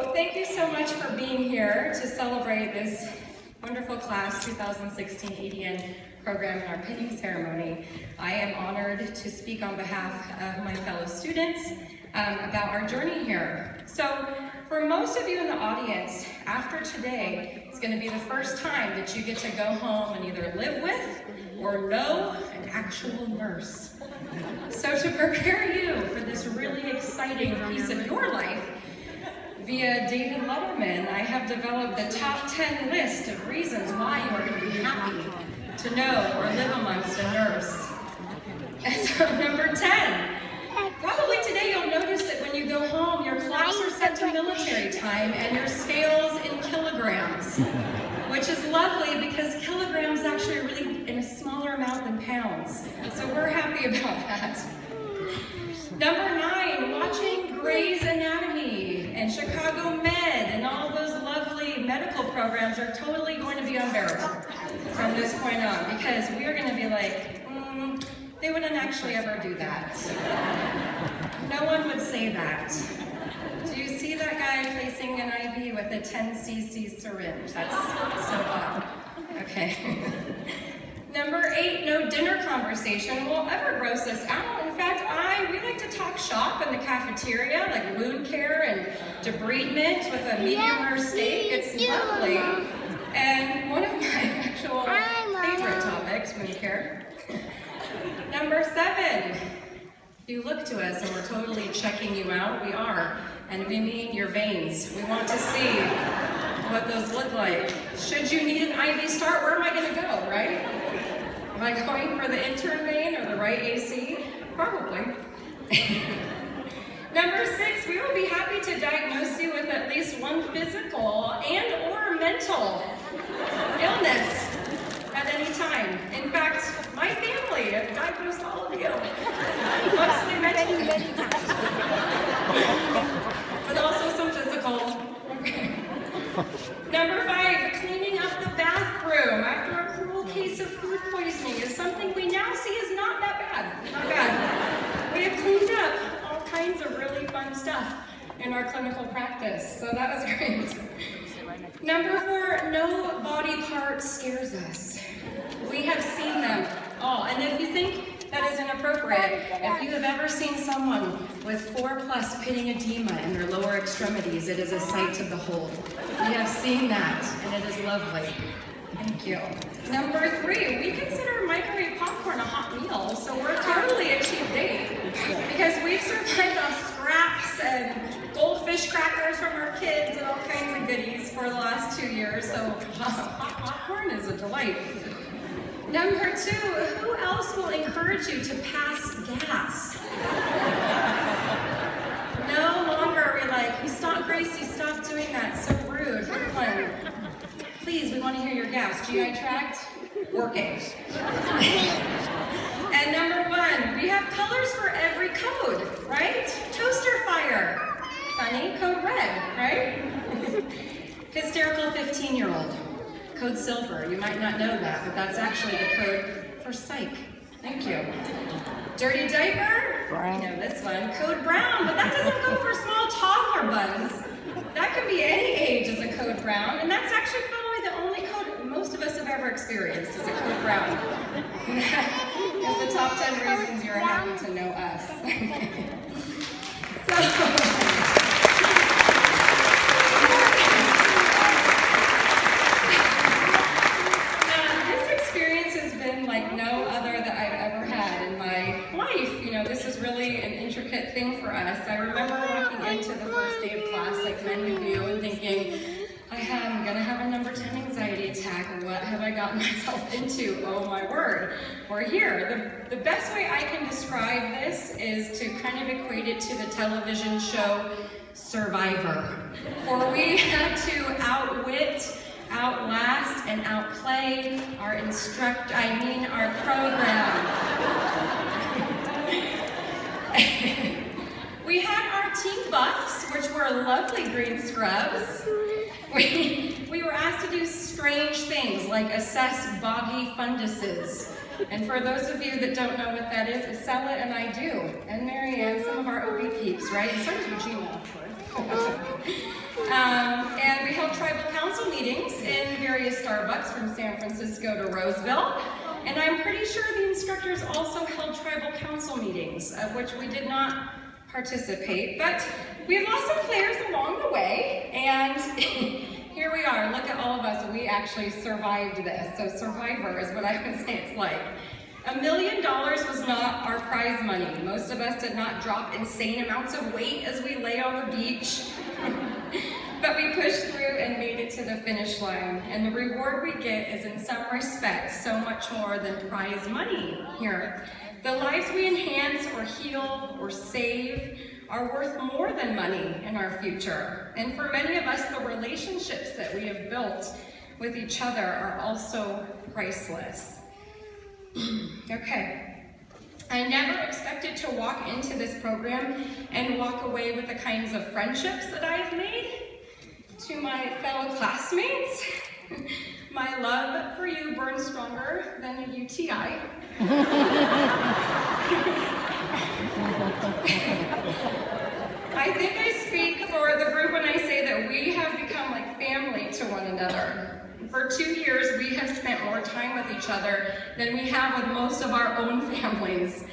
So thank you so much for being here to celebrate this wonderful class 2016 ADN program in our pinning ceremony. I am honored to speak on behalf of my fellow students about our journey here. So for most of you in the audience, after today, it's going to be the first time that you get to go home and either live with or know an actual nurse. So to prepare you for this really exciting piece of your life, via David Letterman, I have developed the top 10 list of reasons why you are going to be happy to know or live amongst a nurse. And so number 10, probably today you'll notice that when you go home, your clocks are set to military time and your scales in kilograms, which is lovely because kilograms actually are really in a smaller amount than pounds. So we're happy about that. Number 9, watching Grey's Anatomy and Chicago Med and all those lovely medical programs are totally going to be unbearable from this point on, because we are going to be like, they wouldn't actually ever do that. No one would say that. Do you see that guy placing an IV with a 10 cc syringe? That's so odd. Okay. Number 8, no dinner conversation will ever gross us out. In fact, we like to talk shop in the cafeteria, like wound care and debridement with a medium rare steak. It's lovely. And one of my actual favorite topics, wound care. Number 7, you look to us and we're totally checking you out. We are. And we mean your veins. We want to see what those look like. Should you need an IV start, where am I going to go, right? Am I going for the intern vein or the right AC? Probably. Number 6, we will be happy to diagnose you with at least one physical and or mental illness at any time. In fact, my family have diagnosed all of you. Mostly mental. But also some physical. Number 5, cleaning up the bathroom after a cruel case of food poisoning is something we now see is not that bad. Not bad. We have cleaned up all kinds of really fun stuff in our clinical practice, so that was great. Number 4, no body part scares us. We have seen them all, and if you think that is inappropriate, if you have ever seen someone with 4+ pitting edema in their lower extremities, it is a sight to behold. We have seen that, and it is lovely. Thank you. Number 3, we consider microwave popcorn a hot meal, so we're totally a cheap date because we've survived on scraps and goldfish crackers from our kids and all kinds of goodies for the last 2 years, so hot popcorn is a delight. Number 2, who else will encourage you to pass gas? No longer are we like, Gracie, stop doing that, so rude. Please, we want to hear your gas. GI tract, working. And number 1, we have colors for every code, right? Toaster fire, funny, code red, right? Hysterical 15-year-old. Code silver, you might not know that, but that's actually the code for psych. Thank you. Dirty diaper, brown. You know this one. Code brown, but that doesn't go for small toddler buns. That could be any age as a code brown, and that's actually probably the only code most of us have ever experienced is a code brown. That's the top 10 reasons you're happy to know us. Like no other that I've ever had in my life. You know, this is really an intricate thing for us. I remember walking into the first day of class, like many of you, and thinking, I'm gonna have a number 10 anxiety attack, or what have I gotten myself into? Oh my word, we're here. The best way I can describe this is to kind of equate it to the television show Survivor, for we had to outwit, outlast, and outplay our our program. We had our team buffs, which were lovely green scrubs. We were asked to do strange things like assess boggy funduses. And for those of you that don't know what that is, Estella and I do. And Marianne, some of our OB peeps, right? And so does Regina, of course. And we held tribal council meetings in various Starbucks from San Francisco to Roseville. And I'm pretty sure the instructors also held tribal council meetings, of which we did not participate. But we have lost some players along the way, and here we are. Look at all of us. We actually survived this. So survivor is what I would say it's like. $1 million was not our prize money. Most of us did not drop insane amounts of weight as we lay on the beach. But we pushed through and made it to the finish line. And the reward we get is in some respects so much more than prize money here. The lives we enhance or heal or save are worth more than money in our future. And for many of us, the relationships that we have built with each other are also priceless. Okay. I never expected to walk into this program and walk away with the kinds of friendships that I've made. To my fellow classmates, my love for you burns stronger than a UTI. I think I speak for the group when I say that we have become like family to one another. For 2 years, we have spent more time with each other than we have with most of our own families.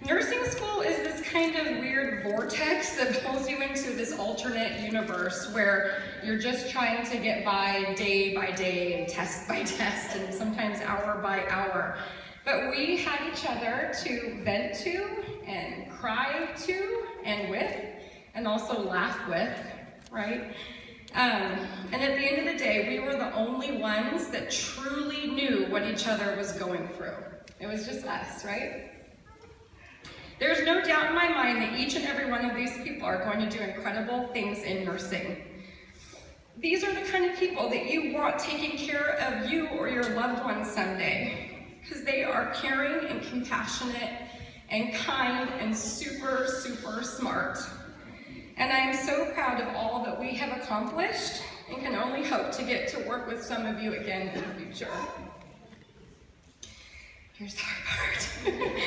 Nursing school is this kind of weird vortex that pulls you into this alternate universe where you're just trying to get by day and test by test and sometimes hour by hour. But we had each other to vent to and cry to and with and also laugh with, right? And at the end of the day, we were the only ones that truly knew what each other was going through. It was just us, right? There's no doubt in my mind that each and every one of these people are going to do incredible things in nursing. These are the kind of people that you want taking care of you or your loved ones someday, because they are caring and compassionate and kind and super, super smart. And I am so proud of all that we have accomplished and can only hope to get to work with some of you again in the future. Here's the hard part.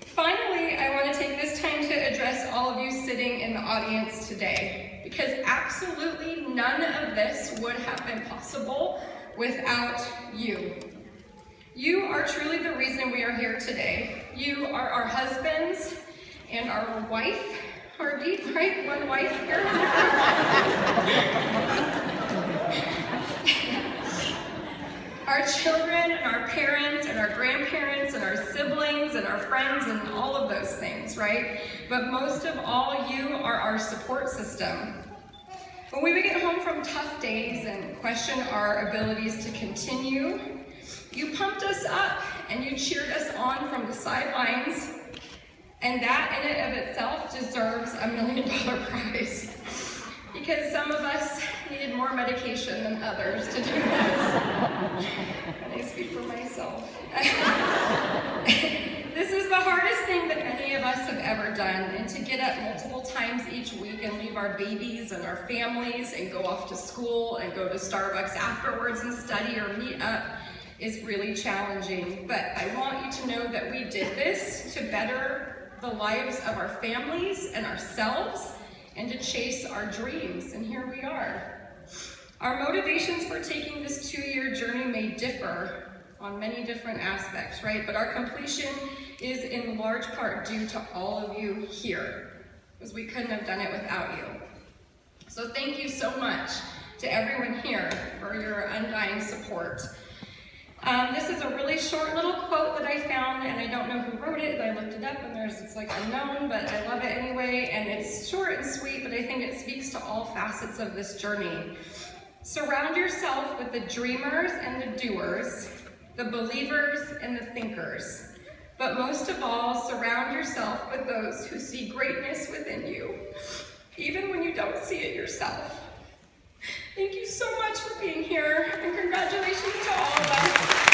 Finally, I want to take this time to address all of you sitting in the audience today, because absolutely none of this would have been possible without you. You are truly the reason we are here today. You are our husbands and our wife. Hardeep, right? One wife here. Our children and our parents and our grandparents and our siblings and our friends and all of those things, right? But most of all, you are our support system. When we would get home from tough days and question our abilities to continue, you pumped us up and you cheered us on from the sidelines. And that in and of itself deserves $1 million prize. Because some of us needed more medication than others to do this. And I speak for myself. This is the hardest thing that any of us have ever done. And to get up multiple times each week and leave our babies and our families and go off to school and go to Starbucks afterwards and study or meet up is really challenging. But I want you to know that we did this to better the lives of our families and ourselves, and to chase our dreams, and here we are. Our motivations for taking this 2-year journey may differ on many different aspects, right? But our completion is in large part due to all of you here, because we couldn't have done it without you. So thank you so much to everyone here for your undying support. This is a really short little quote that I found, and I don't know who wrote it. I looked it up, and it's like unknown, but I love it anyway. And it's short and sweet, but I think it speaks to all facets of this journey. Surround yourself with the dreamers and the doers, the believers and the thinkers. But most of all, surround yourself with those who see greatness within you, even when you don't see it yourself. Thank you so much for being here, and congratulations to all of us.